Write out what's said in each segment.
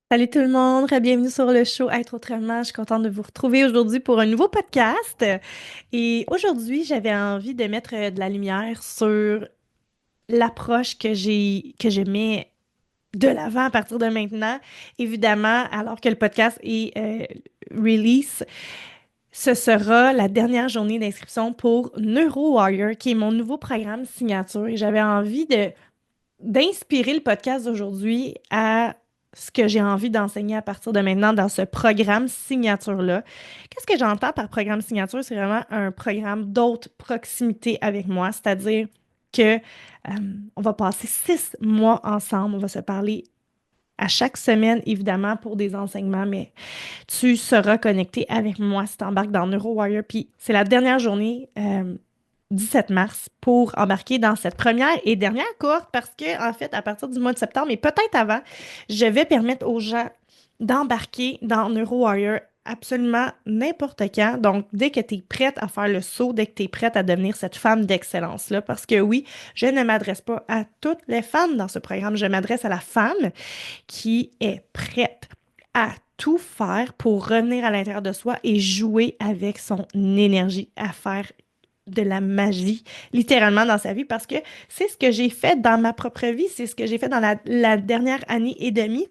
Salut tout le monde, bienvenue sur le show Être autrement. Je suis contente de vous retrouver aujourd'hui pour un nouveau podcast. Et aujourd'hui, j'avais envie de mettre de la lumière sur l'approche que je mets de l'avant à partir de maintenant. Évidemment, alors que le podcast est release, ce sera la dernière journée d'inscription pour Neuro Warrior, qui est mon nouveau programme signature. Et j'avais envie de d'inspirer le podcast d'aujourd'hui à ce que j'ai envie d'enseigner à partir de maintenant dans ce programme signature-là. Qu'est-ce que j'entends par programme signature? C'est vraiment un programme d'haute proximité avec moi, c'est-à-dire que on va passer 6 mois ensemble, on va se parler à chaque semaine, évidemment, pour des enseignements, mais tu seras connecté avec moi si tu embarques dans NeuroWire. Puis c'est la dernière journée, 17 mars, pour embarquer dans cette première et dernière cohorte parce que, en fait, à partir du mois de septembre, et peut-être avant, je vais permettre aux gens d'embarquer dans NeuroWire absolument n'importe quand. Donc, dès que tu es prête à faire le saut, dès que tu es prête à devenir cette femme d'excellence-là, parce que oui, je ne m'adresse pas à toutes les femmes dans ce programme, je m'adresse à la femme qui est prête à tout faire pour revenir à l'intérieur de soi et jouer avec son énergie, à faire de la magie, littéralement, dans sa vie, parce que c'est ce que j'ai fait dans ma propre vie, c'est ce que j'ai fait dans la dernière année et demie.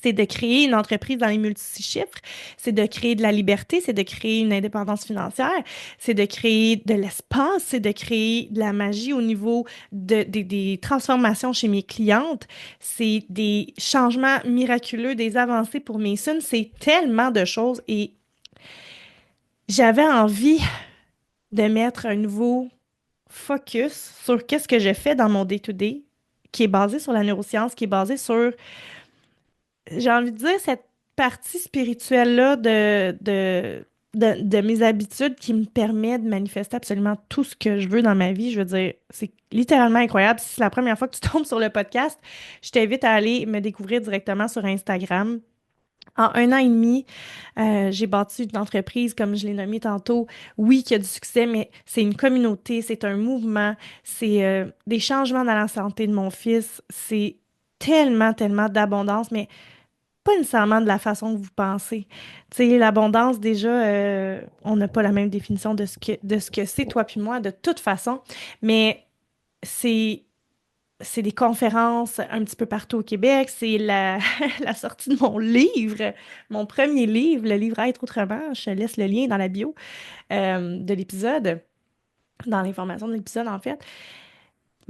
C'est de créer une entreprise dans les multi-chiffres, c'est de créer de la liberté, c'est de créer une indépendance financière, c'est de créer de l'espace, c'est de créer de la magie au niveau des transformations chez mes clientes, c'est des changements miraculeux, des avancées pour mes sons, c'est tellement de choses et j'avais envie de mettre un nouveau focus sur qu'est-ce que je fais dans mon day-to-day, qui est basé sur la neuroscience, qui est basé sur, j'ai envie de dire, cette partie spirituelle-là de mes habitudes qui me permet de manifester absolument tout ce que je veux dans ma vie. Je veux dire, c'est littéralement incroyable. Si c'est la première fois que tu tombes sur le podcast, je t'invite à aller me découvrir directement sur Instagram. En 1 an et demi, j'ai bâti une entreprise, comme je l'ai nommé tantôt. Oui, qui a du succès, mais c'est une communauté, c'est un mouvement, c'est des changements dans la santé de mon fils. C'est tellement, tellement d'abondance, mais pas nécessairement de la façon que vous pensez. Tu sais, l'abondance, déjà, on n'a pas la même définition de ce que c'est, toi puis moi, de toute façon, mais c'est c'est des conférences un petit peu partout au Québec. C'est la sortie de mon livre, mon premier livre, le livre Être autrement. Je te laisse le lien dans la bio de l'épisode, dans l'information de l'épisode, en fait.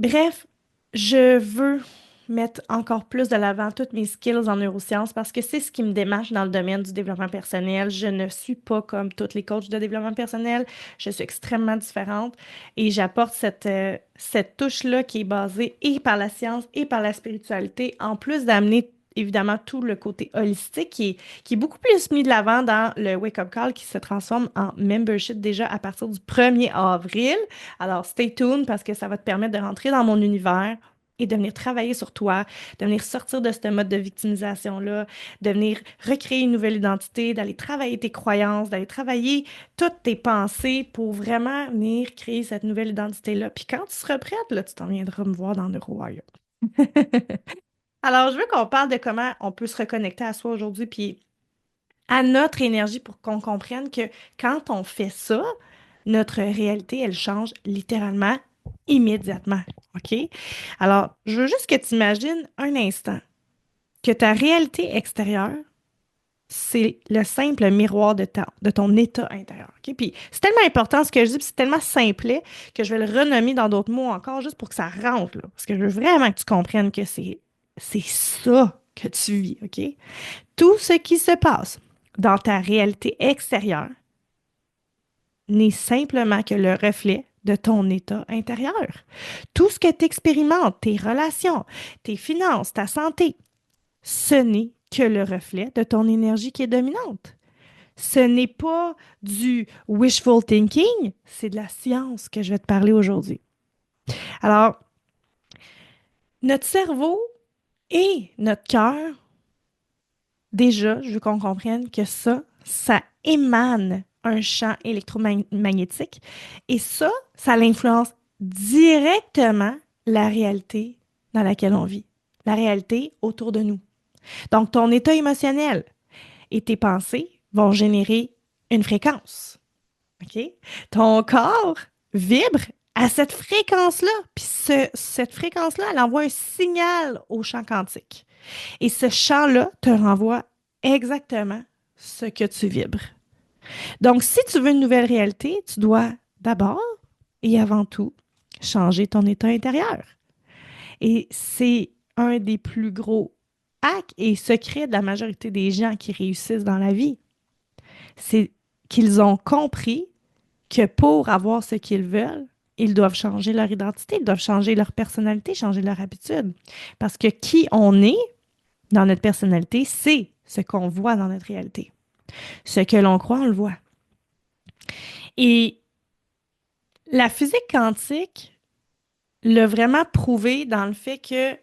Bref, je veux mettre encore plus de l'avant toutes mes skills en neurosciences parce que c'est ce qui me démarche dans le domaine du développement personnel. Je ne suis pas comme toutes les coachs de développement personnel. Je suis extrêmement différente et j'apporte cette touche-là qui est basée et par la science et par la spiritualité, en plus d'amener évidemment tout le côté holistique qui est beaucoup plus mis de l'avant dans le Wake Up Call qui se transforme en membership déjà à partir du 1er avril. Alors, stay tuned parce que ça va te permettre de rentrer dans mon univers et de venir travailler sur toi, de venir sortir de ce mode de victimisation-là, de venir recréer une nouvelle identité, d'aller travailler tes croyances, d'aller travailler toutes tes pensées pour vraiment venir créer cette nouvelle identité-là. Puis quand tu seras prête, là, tu t'en viendras me voir dans NeuroWire. Alors, je veux qu'on parle de comment on peut se reconnecter à soi aujourd'hui, puis à notre énergie pour qu'on comprenne que quand on fait ça, notre réalité, elle change littéralement immédiatement. OK? Alors, je veux juste que tu imagines un instant que ta réalité extérieure, c'est le simple miroir de ton état intérieur. OK? Puis c'est tellement important ce que je dis, puis c'est tellement simplet que je vais le renommer dans d'autres mots encore juste pour que ça rentre, là. Parce que je veux vraiment que tu comprennes que c'est ça que tu vis. OK? Tout ce qui se passe dans ta réalité extérieure n'est simplement que le reflet de ton état intérieur. Tout ce que tu expérimentes, tes relations, tes finances, ta santé, ce n'est que le reflet de ton énergie qui est dominante. Ce n'est pas du wishful thinking, c'est de la science que je vais te parler aujourd'hui. Alors, notre cerveau et notre cœur, déjà, je veux qu'on comprenne que ça émane un champ électromagnétique et ça l'influence directement la réalité dans laquelle on vit, la réalité autour de nous. Donc, ton état émotionnel et tes pensées vont générer une fréquence. OK? Ton corps vibre à cette fréquence-là. Puis cette fréquence-là, elle envoie un signal au champ quantique. Et ce champ-là te renvoie exactement ce que tu vibres. Donc, si tu veux une nouvelle réalité, tu dois d'abord et avant tout changer ton état intérieur. Et c'est un des plus gros hacks et secrets de la majorité des gens qui réussissent dans la vie. C'est qu'ils ont compris que pour avoir ce qu'ils veulent, ils doivent changer leur identité, ils doivent changer leur personnalité, changer leur habitude. Parce que qui on est dans notre personnalité, c'est ce qu'on voit dans notre réalité. Ce que l'on croit, on le voit. Et la physique quantique l'a vraiment prouvé dans le fait que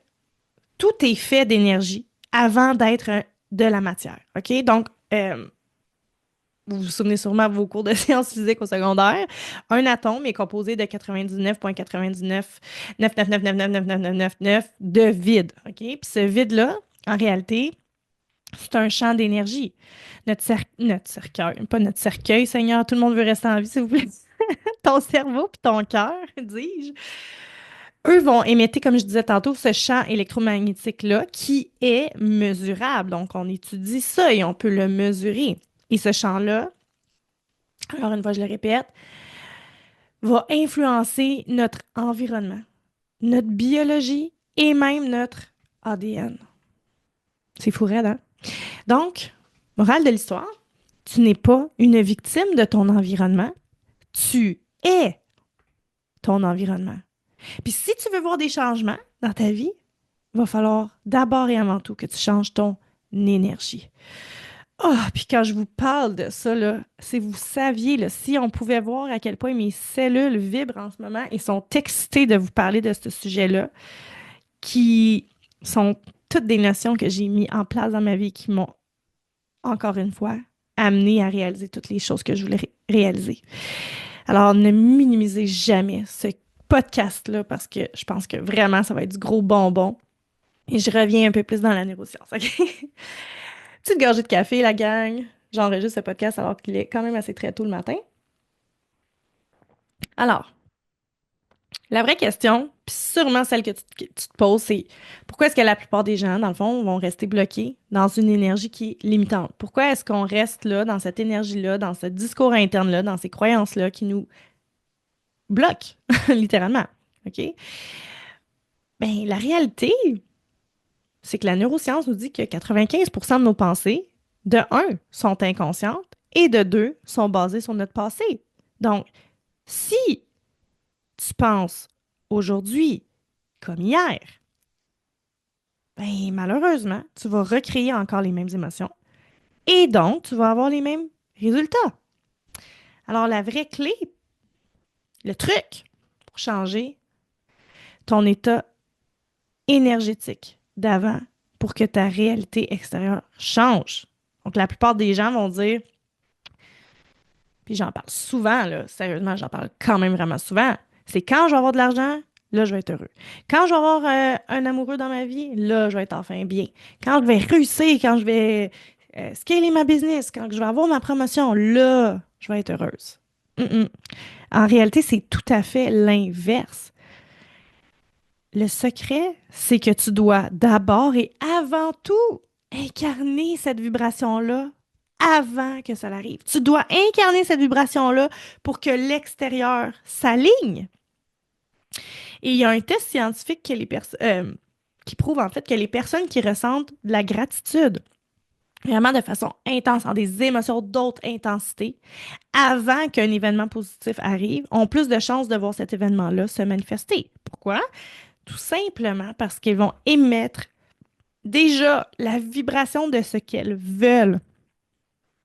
tout est fait d'énergie avant d'être de la matière. OK? Donc, vous vous souvenez sûrement de vos cours de sciences physiques au secondaire. Un atome est composé de 99,9999999999 de vide. OK? Puis ce vide-là, en réalité, c'est un champ d'énergie. Notre cercueil, pas notre cercueil, Seigneur, tout le monde veut rester en vie, s'il vous plaît. Ton cerveau puis ton cœur, dis-je, eux vont émettre, comme je disais tantôt, ce champ électromagnétique-là qui est mesurable. Donc, on étudie ça et on peut le mesurer. Et ce champ-là, alors une fois je le répète, va influencer notre environnement, notre biologie et même notre ADN. C'est fou raide, hein? Donc, morale de l'histoire, tu n'es pas une victime de ton environnement, tu es ton environnement. Puis si tu veux voir des changements dans ta vie, il va falloir d'abord et avant tout que tu changes ton énergie. Ah, puis quand je vous parle de ça, là, si vous saviez, là, si on pouvait voir à quel point mes cellules vibrent en ce moment et sont excitées de vous parler de ce sujet-là, qui sont toutes des notions que j'ai mis en place dans ma vie qui m'ont, encore une fois, amené à réaliser toutes les choses que je voulais réaliser. Alors, ne minimisez jamais ce podcast-là parce que je pense que vraiment, ça va être du gros bonbon. Et je reviens un peu plus dans la neuroscience, OK? Petite gorgée de café, la gang. J'enregistre ce podcast alors qu'il est quand même assez très tôt le matin. Alors, la vraie question, puis sûrement celle que tu te poses, c'est pourquoi est-ce que la plupart des gens, dans le fond, vont rester bloqués dans une énergie qui est limitante? Pourquoi est-ce qu'on reste là, dans cette énergie-là, dans ce discours interne-là, dans ces croyances-là qui nous bloquent, littéralement? OK? Bien, la réalité, c'est que la neuroscience nous dit que 95% de nos pensées, de un, sont inconscientes et de deux, sont basées sur notre passé. Donc, si tu penses aujourd'hui comme hier, ben malheureusement, tu vas recréer encore les mêmes émotions et donc tu vas avoir les mêmes résultats. Alors, la vraie clé, le truc pour changer ton état énergétique d'avant pour que ta réalité extérieure change. Donc, la plupart des gens vont dire, puis j'en parle souvent, là, sérieusement, j'en parle quand même vraiment souvent, c'est quand je vais avoir de l'argent, là, je vais être heureux. Quand je vais avoir un amoureux dans ma vie, là, je vais être enfin bien. Quand je vais réussir, quand je vais scaler ma business, quand je vais avoir ma promotion, là, je vais être heureuse. Mm-mm. En réalité, c'est tout à fait l'inverse. Le secret, c'est que tu dois d'abord et avant tout incarner cette vibration-là avant que ça arrive. Tu dois incarner cette vibration-là pour que l'extérieur s'aligne. Et il y a un test scientifique qui prouve en fait que les personnes qui ressentent de la gratitude, vraiment de façon intense, en des émotions d'autre intensité, avant qu'un événement positif arrive, ont plus de chances de voir cet événement-là se manifester. Pourquoi? Tout simplement parce qu'ils vont émettre déjà la vibration de ce qu'elles veulent.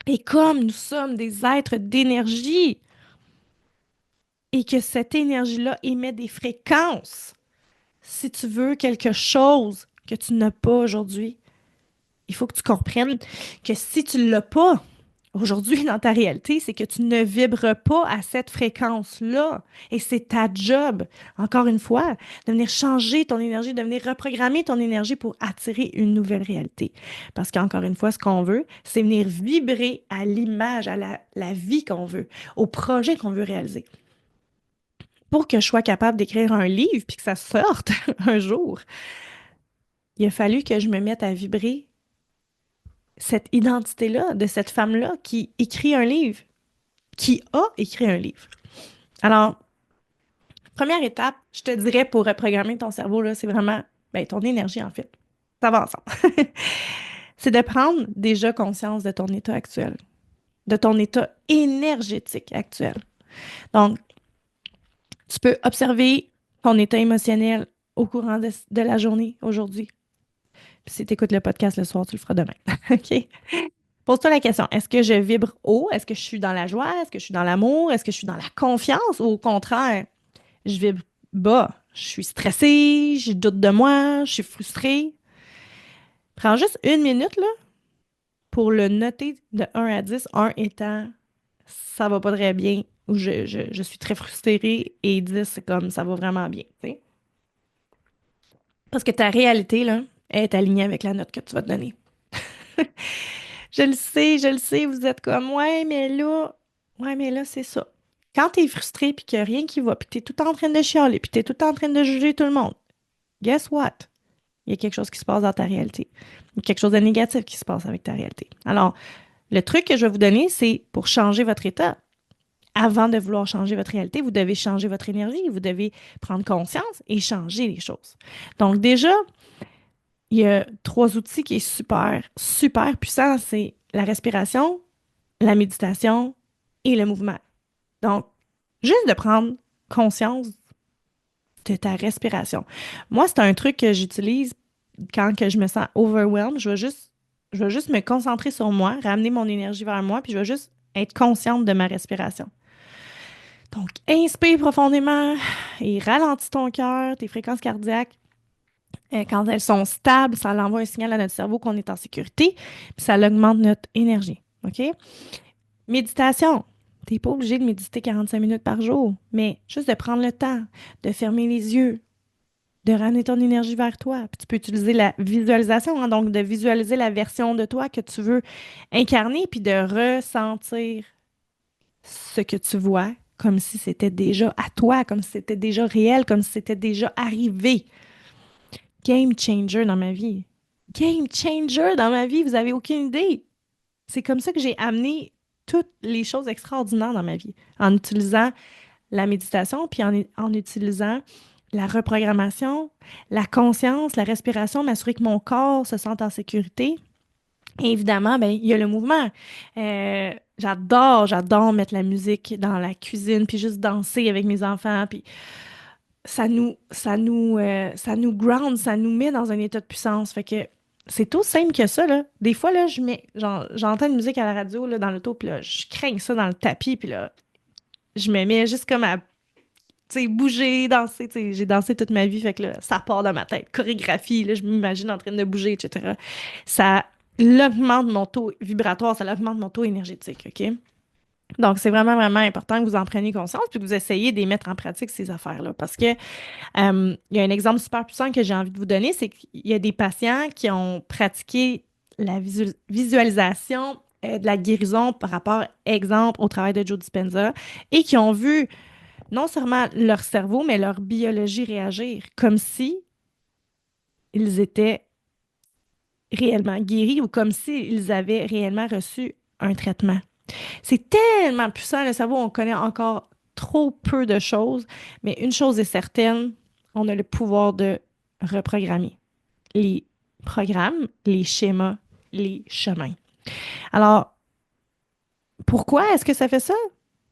Et comme nous sommes des êtres d'énergie et que cette énergie-là émet des fréquences, si tu veux quelque chose que tu n'as pas aujourd'hui, il faut que tu comprennes que si tu ne l'as pas aujourd'hui dans ta réalité, c'est que tu ne vibres pas à cette fréquence-là. Et c'est ta job, encore une fois, de venir changer ton énergie, de venir reprogrammer ton énergie pour attirer une nouvelle réalité. Parce qu'encore une fois, ce qu'on veut, c'est venir vibrer à l'image, à la vie qu'on veut, au projet qu'on veut réaliser. Pour que je sois capable d'écrire un livre puis que ça sorte un jour, il a fallu que je me mette à vibrer cette identité-là, de cette femme-là qui écrit un livre, qui a écrit un livre. Alors, première étape, je te dirais pour reprogrammer ton cerveau, là, c'est vraiment ben, ton énergie, en fait. Ça va ensemble. C'est de prendre déjà conscience de ton état actuel, de ton état énergétique actuel. Donc, tu peux observer ton état émotionnel au courant de la journée aujourd'hui. Puis si tu écoutes le podcast le soir, tu le feras demain. OK? Pose-toi la question, est-ce que je vibre haut? Est-ce que je suis dans la joie? Est-ce que je suis dans l'amour? Est-ce que je suis dans la confiance? Ou au contraire, je vibre bas. Je suis stressée, je doute de moi, je suis frustrée. Prends juste une minute là, pour le noter de 1 à 10, 1 étant ça va pas très bien ou je suis très frustrée et 10, c'est comme ça va vraiment bien. Tu sais. Parce que ta réalité, là, est alignée avec la note que tu vas te donner. Je le sais, vous êtes comme, ouais, mais là, c'est ça. Quand t'es frustré puis qu'il n'y a rien qui va, puis t'es tout en train de chialer, puis t'es tout en train de juger tout le monde, guess what? Il y a quelque chose qui se passe dans ta réalité. Il y a quelque chose de négatif qui se passe avec ta réalité. Alors, le truc que je vais vous donner, c'est pour changer votre état. Avant de vouloir changer votre réalité, vous devez changer votre énergie, vous devez prendre conscience et changer les choses. Donc déjà, il y a 3 outils qui sont super, super puissants. C'est la respiration, la méditation et le mouvement. Donc, juste de prendre conscience de ta respiration. Moi, c'est un truc que j'utilise quand que je me sens overwhelmed. Je vais juste me concentrer sur moi, ramener mon énergie vers moi, puis je vais juste être consciente de ma respiration. Donc, inspire profondément et ralentis ton cœur, tes fréquences cardiaques. Quand elles sont stables, ça envoie un signal à notre cerveau qu'on est en sécurité, puis ça augmente notre énergie. OK? Méditation. Tu n'es pas obligé de méditer 45 minutes par jour, mais juste de prendre le temps, de fermer les yeux, de ramener ton énergie vers toi. Puis tu peux utiliser la visualisation, hein, donc de visualiser la version de toi que tu veux incarner, puis de ressentir ce que tu vois comme si c'était déjà à toi, comme si c'était déjà réel, comme si c'était déjà arrivé. Game changer dans ma vie. Game changer dans ma vie, vous avez aucune idée. C'est comme ça que j'ai amené toutes les choses extraordinaires dans ma vie, en utilisant la méditation, puis en utilisant la reprogrammation, la conscience, la respiration, m'assurer que mon corps se sente en sécurité. Et évidemment, ben, il y a le mouvement. J'adore mettre la musique dans la cuisine, puis juste danser avec mes enfants, puis ça nous ground, ça nous met dans un état de puissance. Fait que c'est tout simple que ça, là. Des fois, là, j'entends une musique à la radio, là, dans l'auto, puis là, je crains ça dans le tapis, puis là, je me mets juste comme à, tu sais, bouger, danser, tu sais, j'ai dansé toute ma vie, fait que là, ça part dans ma tête. Chorégraphie, là, je m'imagine en train de bouger, etc. Ça augmente mon taux vibratoire, ça augmente mon taux énergétique, OK? Donc, c'est vraiment, vraiment important que vous en preniez conscience puis que vous essayiez de les mettre en pratique, ces affaires-là. Parce que il y a un exemple super puissant que j'ai envie de vous donner, c'est qu'il y a des patients qui ont pratiqué la visualisation de la guérison par rapport, exemple, au travail de Joe Dispenza et qui ont vu non seulement leur cerveau, mais leur biologie réagir comme si ils étaient réellement guéris ou comme s'ils avaient réellement reçu un traitement. C'est tellement puissant, le cerveau, on connaît encore trop peu de choses, mais une chose est certaine, on a le pouvoir de reprogrammer les programmes, les schémas, les chemins. Alors, pourquoi est-ce que ça fait ça?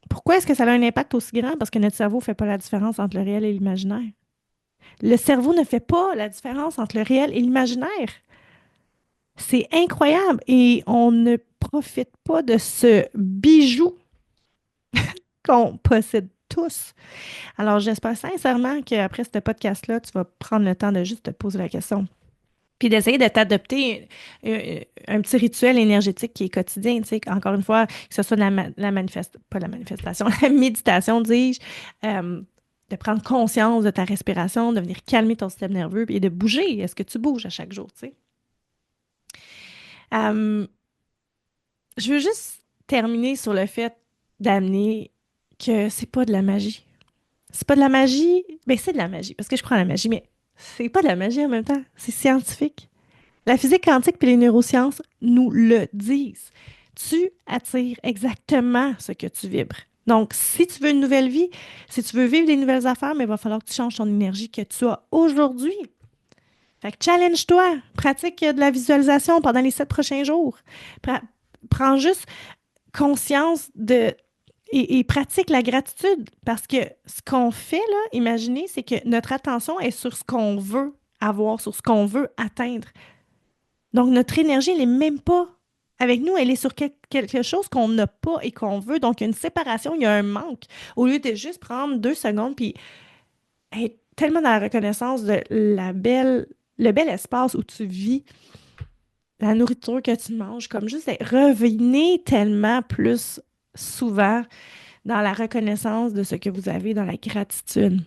Pourquoi est-ce que ça a un impact aussi grand? Parce que notre cerveau ne fait pas la différence entre le réel et l'imaginaire. Le cerveau ne fait pas la différence entre le réel et l'imaginaire. C'est incroyable et on ne profite pas de ce bijou qu'on possède tous. Alors, j'espère sincèrement qu'après ce podcast-là, tu vas prendre le temps de juste te poser la question. Puis d'essayer de t'adopter un petit rituel énergétique qui est quotidien, tu sais, encore une fois, que ce soit pas la manifestation, la méditation, dis-je, euh, de prendre conscience de ta respiration, de venir calmer ton système nerveux et de bouger. Est-ce que tu bouges à chaque jour, tu sais? Euh, je veux juste terminer sur le fait d'amener que c'est pas de la magie. C'est pas de la magie, ben c'est de la magie, parce que je prends la magie, mais c'est pas de la magie en même temps, c'est scientifique. La physique quantique et les neurosciences nous le disent. Tu attires exactement ce que tu vibres. Donc, si tu veux une nouvelle vie, si tu veux vivre des nouvelles affaires, mais il va falloir que tu changes ton énergie que tu as aujourd'hui. Fait que challenge-toi, pratique de la visualisation pendant les 7 prochains jours. Pra- Prends juste conscience et pratique la gratitude parce que ce qu'on fait, là, imaginez, c'est que notre attention est sur ce qu'on veut avoir, sur ce qu'on veut atteindre. Donc, notre énergie, elle n'est même pas avec nous, elle est sur quelque chose qu'on n'a pas et qu'on veut. Donc, il y a une séparation, il y a un manque. Au lieu de juste prendre 2 secondes puis être tellement dans la reconnaissance de le bel espace où tu vis, la nourriture que tu manges, comme juste revenez tellement plus souvent dans la reconnaissance de ce que vous avez, dans la gratitude.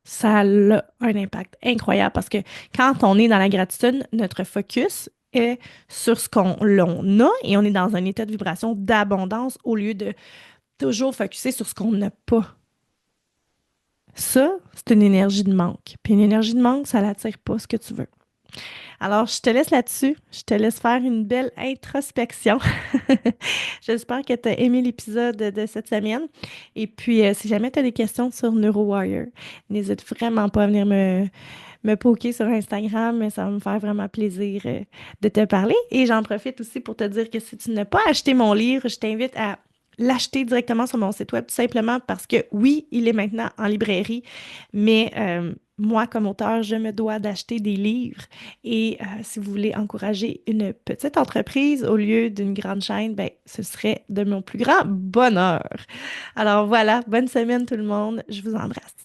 Ça a un impact incroyable parce que quand on est dans la gratitude, notre focus est sur ce qu'on l'on a et on est dans un état de vibration d'abondance au lieu de toujours focuser sur ce qu'on n'a pas. Ça, c'est une énergie de manque. Puis une énergie de manque, ça n'attire pas ce que tu veux. Alors, je te laisse là-dessus. Je te laisse faire une belle introspection. J'espère que tu as aimé l'épisode de cette semaine. Et puis, si jamais tu as des questions sur NeuroWire, n'hésite vraiment pas à venir me poker sur Instagram, mais ça va me faire vraiment plaisir de te parler. Et j'en profite aussi pour te dire que si tu n'as pas acheté mon livre, je t'invite à l'acheter directement sur mon site web, tout simplement parce que oui, il est maintenant en librairie, mais moi, comme auteur, je me dois d'acheter des livres. Et si vous voulez encourager une petite entreprise au lieu d'une grande chaîne, ben, ce serait de mon plus grand bonheur. Alors voilà, bonne semaine tout le monde. Je vous embrasse.